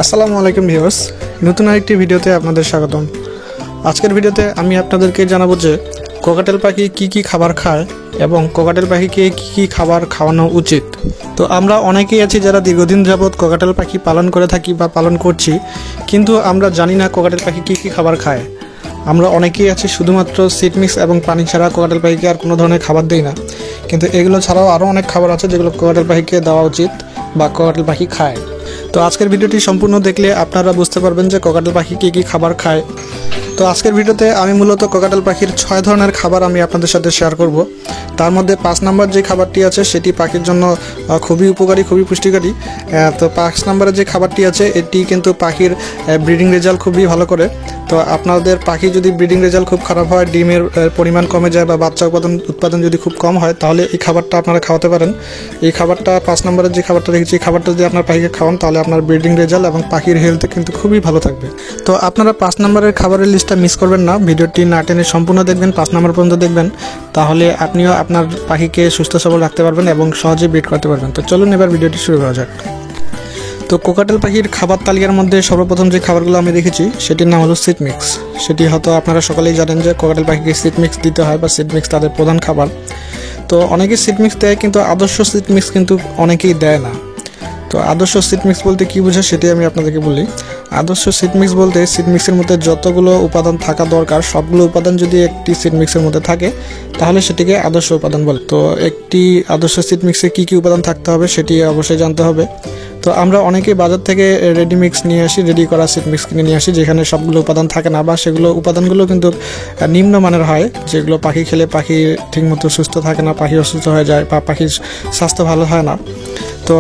আসসালামু আলাইকুম ভিউয়ার্স, নতুন আরেকটি ভিডিওতে আপনাদের স্বাগতম। আজকের ভিডিওতে আমি আপনাদেরকে জানাবো যে কোকাটেল পাখি কি কি খাবার খায় এবং কোকাটেল পাখিকে কি কি খাবার খাওয়ানো উচিত। তো আমরা অনেকেই আছি যারা দীর্ঘদিন যাবৎ কোকাটেল পাখি পালন করে থাকি বা পালন করছি, কিন্তু আমরা জানি না কোকাটেল পাখি কি কি খাবার খায়। আমরা অনেকেই আছি শুধুমাত্র সিড মিক্স এবং পানি ছাড়া কোকাটেল পাখিকে আর কোনো ধরনের খাবার দিই না, কিন্তু এগুলো ছাড়াও আরও অনেক খাবার আছে যেগুলো কোকাটেল পাখিকে দেওয়া উচিত বা কোকাটেল পাখি খায়। তো আজকের ভিডিওটি সম্পূর্ণ দেখলে আপনারা বুঝতে পারবেন যে কোকাটেল পাখি কী কী খাবার খায়। তো আজকের ভিডিওতে আমি মূলত কোকাটেল পাখির 6 ধরনের খাবার আমি আপনাদের সাথে শেয়ার করব। তার মধ্যে 5 নম্বর যে খাবারটি আছে সেটি পাখির জন্য খুবই উপকারী, খুবই পুষ্টিকারী। তো 5 নম্বরের যে খাবারটি আছে এটি কিন্তু পাখির ব্রিডিং রেজাল্ট খুবই ভালো করে। তো আপনাদের পাখি যদি ব্রিডিং রেজাল্ট খুব খারাপ হয়, ডিমের পরিমাণ কমে যায় বা বাচ্চা উৎপাদন যদি খুব কম হয়, তাহলে এই খাবারটা আপনারা খাওয়াতে পারেন। এই খাবারটা 5 নম্বরের যে খাবারটা দেখেছি, এই খাবারটা যদি আপনার পাখিকে খাওয়ান তাহলে আপনার ব্রিডিং রেজাল্ট এবং পাখির হেলথ কিন্তু খুবই ভালো থাকবে। তো আপনারা 5 নম্বরের খাবারের লিস্টটা মিস করবেন না, ভিডিওটি না টেনে সম্পূর্ণ দেখবেন, 5 নম্বর পর্যন্ত দেখবেন, তাহলে আপনিও আপনার পাখিকে সুস্থ সবল রাখতে পারবেন এবং সহজে ব্রিড করতে পারবেন। তো চলুন এবার ভিডিওটি শুরু করা যাক। তো কোকাটেল পাখির খাবার তালিকার মধ্যে সর্বপ্রথম যে খাবারগুলো আমি দেখেছি সেটির নাম হলো সিড মিক্স। সেটি হয়তো আপনারা সকলেই জানেন যে কোকাটেল পাখিকে সিড মিক্স দিতে হয় বা সিড মিক্স তাদের প্রধান খাবার। তো অনেকেই সিড মিক্স দেয়, কিন্তু আদর্শ সিড মিক্স কিন্তু অনেকেই দেয় না। তো আদর্শ সিড মিক্স বলতে কী বোঝায় সেটি আমি আপনাদেরকে বলি। আদর্শ সিড মিক্স বলতে সিড মিক্সের মধ্যে যতগুলো উপাদান থাকা দরকার সবগুলো উপাদান যদি একটি সিড মিক্সের মধ্যে থাকে তাহলে সেটিকে আদর্শ উপাদান বলে। তো একটি আদর্শ সিড মিক্সে কী কী উপাদান থাকতে হবে সেটি অবশ্যই জানতে হবে। তো আমরা অনেকেই বাজার থেকে রেডি মিক্স নিয়ে আসি, রেডি করা সিড মিক্স কিনে নিয়ে আসি, যেখানে সবগুলো উপাদান থাকে না বা সেগুলো উপাদানগুলো কিন্তু নিম্নমানের হয়, যেগুলো পাখি খেলে পাখি ঠিকমতো সুস্থ থাকে না, পাখি অসুস্থ হয়ে যায় বা পাখির স্বাস্থ্য ভালো হয় না। তো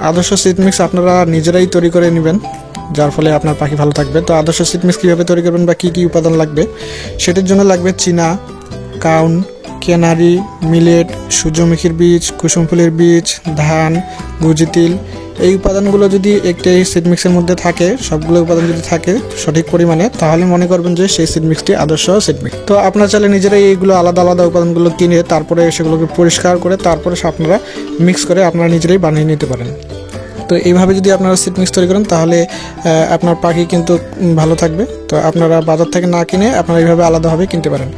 আদর্শ সিড মিক্স আপনারা নিজেরাই তৈরি করে নেবেন, যার ফলে আপনার পাখি ভালো থাকবে। তো আদর্শ সিড মিক্স কীভাবে তৈরি করবেন বা কী কী উপাদান লাগবে সেটির জন্য লাগবে চীনা, কাউন, কেনারি, মিলেট, সূর্যমুখীর বীজ, কুসুম ফুলের বীজ, ধান, গুজি তিল। এই উপাদানগুলো যদি একটি সিড মিক্সের মধ্যে থাকে, সবগুলো উপাদান যদি থাকে সঠিক পরিমাণে, তাহলে মনে করবেন যে সেই সিড মিক্সটি আদর্শ সিড মিক্স। তো আপনারা চাইলে নিজেরাই এইগুলো আলাদা আলাদা উপাদানগুলো কিনে তারপরে সেগুলোকে পরিষ্কার করে তারপরে আপনারা মিক্স করে আপনারা নিজেরাই বানিয়ে নিতে পারেন। তো এইভাবে যদি আপনারা সিড মিক্স তৈরি করেন তাহলে আপনার পাখি কিন্তু ভালো থাকবে। তো আপনারা বাজার থেকে না কিনে আপনারা এইভাবে আলাদাভাবে কিনতে পারেন,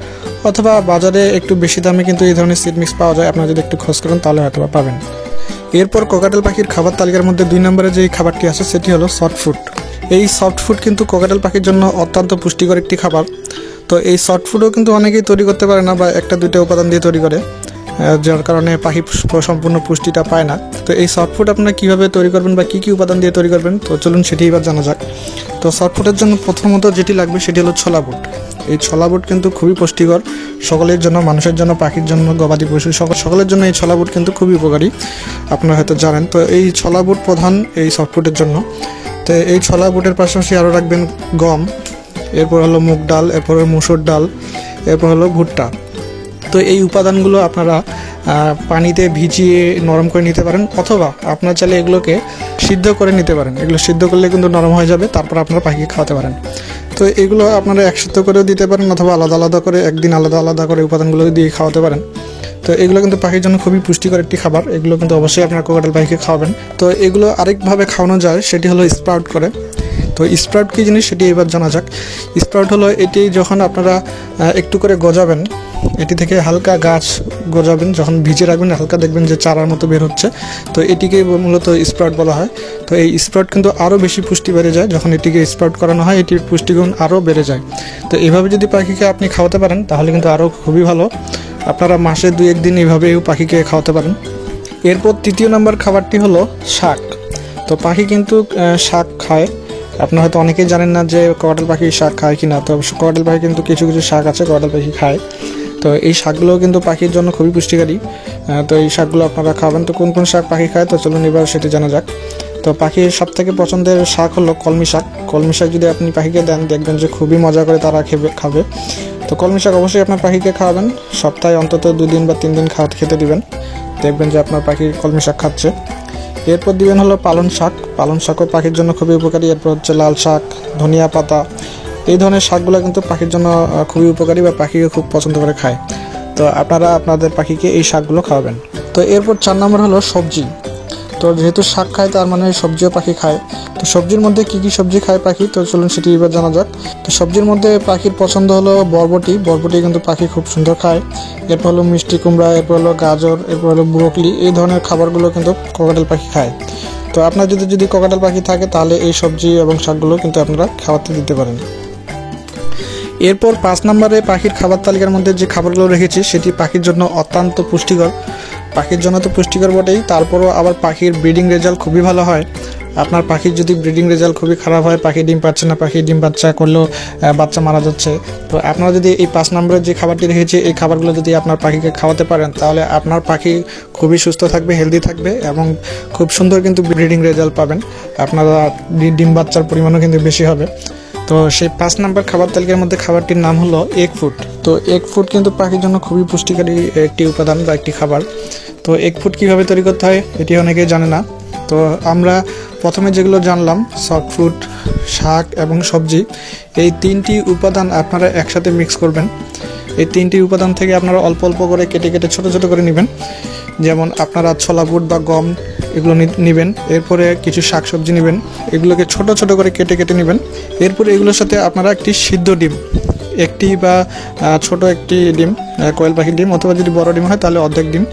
অথবা বাজারে একটু বেশি দামে কিন্তু এই ধরনের সিড মিক্স পাওয়া যায়, আপনারা যদি একটু খোঁজ করেন তাহলে হয়তো পাবেন। এরপর কোকাটেল পাখির খাবার তালিকার মধ্যে 2 নম্বরে যে খাবারটি আছে সেটি হলো সফট ফুড। এই সফট ফুড কিন্তু কোকাটেল পাখির জন্য অত্যন্ত পুষ্টিকর একটি খাবার। তো এই সফট ফুডও কিন্তু অনেকেই তৈরি করতে পারে না বা একটা দুইটা উপাদান দিয়ে তৈরি করে, যার কারণে পাখি সম্পূর্ণ পুষ্টিটা পায় না। তো এই সফট ফুড আপনারা কীভাবে তৈরি করবেন বা কী কী উপাদান দিয়ে তৈরি করবেন, তো চলুন সেটি এবার জানা যাক। তো সফট ফুডের জন্য প্রথমত যেটি লাগবে সেটি হলো ছোলা বুট। এই ছোলা বুট কিন্তু খুবই পুষ্টিকর সকলের জন্য, মানুষের জন্য, পাখির জন্য, গবাদি পশু সকলের জন্য এই ছোলা বুট কিন্তু খুবই উপকারী, আপনারা হয়তো জানেন। তো এই ছোলা বুট প্রধান এই সফট ফুডের জন্য। তো এই ছোলা বুটের পাশাপাশি আরও রাখবেন গম, এরপর হলো মুগ ডাল, এরপর মুসুর ডাল, এরপর হলো ভুট্টা। তো এই উপাদানগুলো আপনারা পানিতে ভিজিয়ে নরম করে নিতে পারেন, অথবা আপনারা চাইলে এগুলোকে সিদ্ধ করে নিতে পারেন। এগুলো সিদ্ধ করলে কিন্তু নরম হয়ে যাবে, তারপর আপনারা পাখিকে খাওয়াতে পারেন। তো এগুলো আপনারা একসাথে করেও দিতে পারেন, অথবা আলাদা আলাদা করে একদিন আলাদা আলাদা করে উপাদানগুলো দিয়ে খাওয়াতে পারেন। তো এগুলো কিন্তু পাখির জন্য খুবই পুষ্টিকর একটি খাবার, এগুলো কিন্তু অবশ্যই আপনারা কোকাটেল পাখিকে খাওয়াবেন। তো এগুলো আরেকভাবে খাওয়ানো যায়, সেটি হলো স্প্রাউট করে। তো স্প্রাউট কী জিনিস সেটি এবার জানা যাক। স্প্রাউট হলো এটি যখন আপনারা একটু করে গজাবেন, এটি থেকে হালকা গাছ গজাবেন, যখন ভিজে রাখবেন হালকা দেখবেন যে চারার মতো বের হচ্ছে, তো এটিকে মূলত স্প্রাউট বলা হয়। তো এই স্প্রাউট কিন্তু আরও বেশি পুষ্টি বেড়ে যায় যখন এটিকে স্প্রাউট করানো হয়, এটির পুষ্টিগুণ আরও বেড়ে যায়। তো এভাবে যদি পাখিকে আপনি খাওয়াতে পারেন তাহলে কিন্তু আরও খুবই ভালো। আপনারা মাসে 2-1 দিন এভাবেও পাখিকে খাওয়াতে পারেন। এরপর 3 নম্বর খাবারটি হলো শাক। তো পাখি কিন্তু শাক খায়, আপনারা হয়তো অনেকেই জানেন না যে কোকাটেল পাখি শাক খায় কিনা। তো কোকাটেল পাখি কিন্তু কিছু কিছু শাক আছে কোকাটেল পাখি খায়। তো এই শাকগুলো কিন্তু পাখির জন্য খুবই পুষ্টিকারী। তো এই শাকগুলো আপনারা খাবেন। তো কোন কোন শাক পাখি খায় তো চলুন এবার সেটি জানা যাক। তো পাখির সবথেকে পছন্দের শাক হলো কলমি শাক। কলমি শাক যদি আপনি পাখিকে দেন দেখবেন যে খুবই মজা করে তারা খাবে। তো কলমি শাক অবশ্যই আপনার পাখিকে খাওয়াবেন, সপ্তাহে অন্তত 2 দিন বা 3 দিন খেতে দিবেন, দেখবেন যে আপনার পাখি কলমি শাক খাচ্ছে। এরপর দিবেন হলো পালং শাক। পালং শাকও পাখির জন্য খুবই উপকারী। এরপর হচ্ছে লাল শাক, ধনিয়া পাতা, এই ধরনের শাকগুলো কিন্তু পাখির জন্য খুবই উপকারী বা পাখিকে খুব পছন্দ করে খায়। তো আপনারা আপনাদের পাখিকে এই শাকগুলো খাওয়াবেন। তো এরপর 4 নম্বর হলো সবজি। তো যেহেতু শাক খায় তার মানে সবজিও পাখি খায়। তো সবজির মধ্যে কি কি সবজি খায় পাখি, তো চলুন সেটি এবার জানা যাক। তো সবজির মধ্যে পাখির পছন্দ হলো বরবটি কিন্তু পাখি খুব সুন্দর খায়। এরপর হলো মিষ্টি কুমড়া, এরপর হলো গাজর, এরপর হলো ব্রোকলি, এই ধরনের খাবারগুলো কিন্তু ককাটেল পাখি খায়। তো আপনার যদি ককাটেল পাখি থাকে তাহলে এই সবজি এবং শাকগুলো কিন্তু আপনারা খাওয়াতে দিতে পারেন। এরপর 5 নম্বরে পাখির খাবার তালিকার মধ্যে যে খাবারগুলো রেখেছি সেটি পাখির জন্য অত্যন্ত পুষ্টিকর। পাখির জন্য তো পুষ্টিকর বটেই, তারপরও আবার পাখির ব্রিডিং রেজাল্ট খুবই ভালো হয়। আপনার পাখির যদি ব্রিডিং রেজাল্ট খুবই খারাপ হয়, পাখি ডিম পাচ্ছে না, পাখি ডিম বাচ্চা করলেও বাচ্চা মারা যাচ্ছে, তো আপনারা যদি এই 5 নম্বরের যে খাবারটি রেখেছি এই খাবারগুলো যদি আপনার পাখিকে খাওয়াতে পারেন তাহলে আপনার পাখি খুবই সুস্থ থাকবে, হেলদি থাকবে এবং খুব সুন্দর কিন্তু ব্রিডিং রেজাল্ট পাবেন। আপনারা ডিম বাচ্চার পরিমাণও কিন্তু বেশি হবে। তো সেই 5 নম্বর খাবার তালিকার মধ্যে খাবারটির নাম হলো এগ ফুড। তো এগ ফুড কিন্তু পাখির জন্য খুবই পুষ্টিকারী একটি উপাদান বা একটি খাবার। তো এগ ফুড কীভাবে তৈরি করতে হয় এটি অনেকেই জানে না। তো আমরা প্রথমে যেগুলো জানলাম, সফট ফুড, শাক এবং সবজি, এই 3টি উপাদান আপনারা একসাথে মিক্স করবেন। এই 3টি উপাদান থেকে আপনারা অল্প অল্প করে কেটে কেটে ছোটো ছোটো করে নেবেন। যেমন আপনারা ছোলা বুট বা গম এগুলো নেবেন। এরপরে কিছু শাকসবজি নেবেন, এগুলোকে ছোট ছোট করে কেটে কেটে নেবেন। এরপরে এগুলোর সাথে আপনারা একটি সিদ্ধ ডিম, একটি বা ছোট একটি ডিম, কোয়েল পাখির ডিম, অথবা যদি বড় ডিম হয় তাহলে অর্ধেক ডিম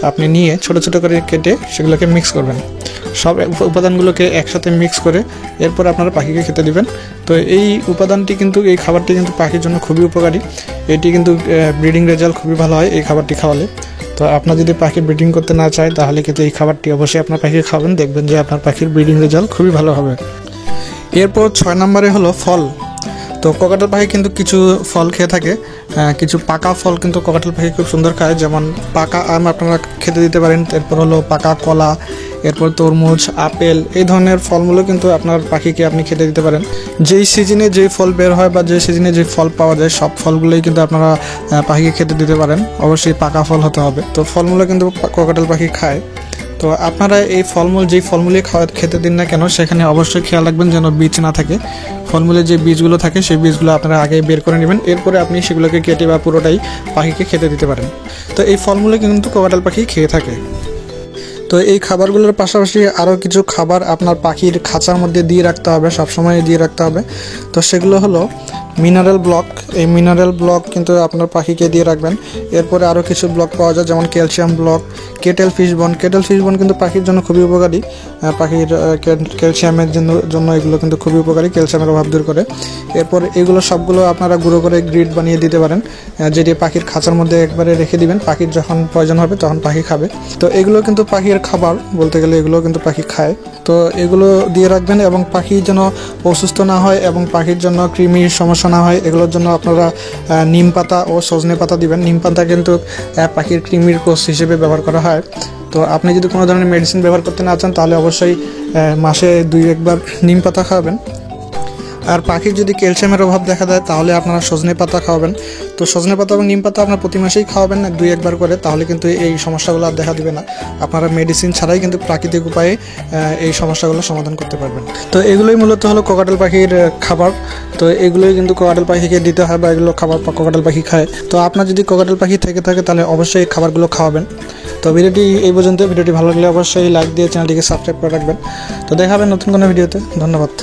আপনি নিয়ে ছোট ছোট করে কেটে সেগুলোকে মিক্স করবেন। সব উপাদানগুলোকে একসাথে মিক্স করে এরপর আপনারা পাখিকে খেতে দিবেন। তো এই উপাদানটি কিন্তু, এই খাবারটি কিন্তু পাখির জন্য খুবই উপকারী। এটি কিন্তু ব্রিডিং রেজাল্ট খুবই ভালো হয় এই খাবারটি খাওয়ালে। তো আপনার যদি পাখি ব্রিডিং করতে না চায় তাহলে কিন্তু এই খাবারটি অবশ্যই আপনার পাখিকে খাবেন, দেখবেন যে আপনার পাখির ব্রিডিং রেজাল্ট খুবই ভালো হবে। এরপর 6 নম্বরে হলো ফল। তো ককাটেল পাখি কিন্তু কিছু ফল খেয়ে থাকে, কিছু পাকা ফল কিন্তু ককাটেল পাখি খুব সুন্দর খায়। যেমন পাকা আম আপনারা খেতে দিতে পারেন, এরপর হলো পাকা কলা, এরপর তরমুজ, আপেল, এই ধরনের ফলগুলো কিন্তু আপনার পাখিকে আপনি খেতে দিতে পারেন। যেই সিজনে যেই ফল বের হয় বা যে সিজনে যে ফল পাওয়া যায় সব ফলগুলোই কিন্তু আপনারা পাখিকে খেতে দিতে পারেন। অবশ্যই পাকা ফল হতে হবে। তো ফলমূল কিন্তু ককাটেল পাখি খায়। তো আপনারা এই যেই ফলমূলে খেতে দিন না কেন সেখানে অবশ্যই খেয়াল রাখবেন যেন বীজ না থাকে। ফলমূলের যে বীজগুলো থাকে সেই বীজগুলো আপনারা আগে বের করে নেবেন, এরপরে আপনি সেগুলোকে কেটে বা পুরোটাই পাখিকে খেতে দিতে পারেন। তো এই ফলমূলে কিন্তু ককাটেল পাখি খেয়ে থাকে। তো এই খাবারগুলোর পাশাপাশি আরও কিছু খাবার আপনার পাখির খাঁচার মধ্যে দিয়ে রাখতে হবে, সবসময় দিয়ে রাখতে হবে। তো সেগুলো হলো মিনারেল ব্লক। এই মিনারেল ব্লক কিন্তু আপনার পাখিকে দিয়ে রাখবেন। এরপরে আরও কিছু ব্লক পাওয়া যায়, যেমন ক্যালসিয়াম ব্লক, কেটেল ফিশ বন কিন্তু পাখির জন্য খুবই উপকারী। পাখির ক্যালসিয়ামের জন্য এগুলো কিন্তু খুবই উপকারী, ক্যালসিয়ামের অভাব দূর করে। এরপর এগুলো সবগুলো আপনারা গুঁড়ো করে গ্রিড বানিয়ে দিতে পারেন, যেটি পাখির খাঁচার মধ্যে একবারে রেখে দিবেন। পাখির যখন প্রয়োজন হবে তখন পাখি খাবে। তো এগুলো কিন্তু পাখির খাবার বলতে গেলে, এগুলো কিন্তু পাখি খায়। তো এগুলো দিয়ে রাখবেন এবং পাখি যেন অসুস্থ না হয় এবং পাখির জন্য কৃমির সমস্যা না হয়, এগুলোর জন্য আপনারা নিম পাতা ও সজনে পাতা দিবেন। নিম পাতা কিন্তু পাখির কৃমির কোষ হিসেবে ব্যবহার করা হয়। তো আপনি যদি কোনো ধরনের মেডিসিন ব্যবহার করতে না চান তাহলে অবশ্যই মাসে 2-1 বার নিম পাতা খাওয়াবেন। আর পাখির যদি ক্যালসিয়ামের অভাব দেখা দেয় তাহলে আপনারা সজনে পাতা খাওয়াবেন। তো সজনে পাতা এবং নিম পাতা আপনার প্রতি মাসেই খাওয়াবেন 2-1 বার করে, তাহলে কিন্তু এই সমস্যাগুলো আর দেখা দিবে না। আপনারা মেডিসিন ছাড়াই কিন্তু প্রাকৃতিক উপায়ে এই সমস্যাগুলো সমাধান করতে পারবেন। তো এগুলোই মূলত হলো ককাটেল পাখির খাবার। তো এগুলোই কিন্তু ককাটেল পাখিকে দিতে হয় বা এগুলো খাবার ককাটেল পাখি খায়। তো আপনার যদি ককাটেল পাখি থেকে থাকে তাহলে অবশ্যই এই খাবারগুলো খাওয়াবেন। তো ভিডিওটি এই পর্যন্ত। ভিডিওটি ভালো লাগলে অবশ্যই লাইক দিয়ে চ্যানেলটিকে সাবস্ক্রাইব করে রাখবেন। তো দেখা হবে নতুন কোনো ভিডিওতে। ধন্যবাদ।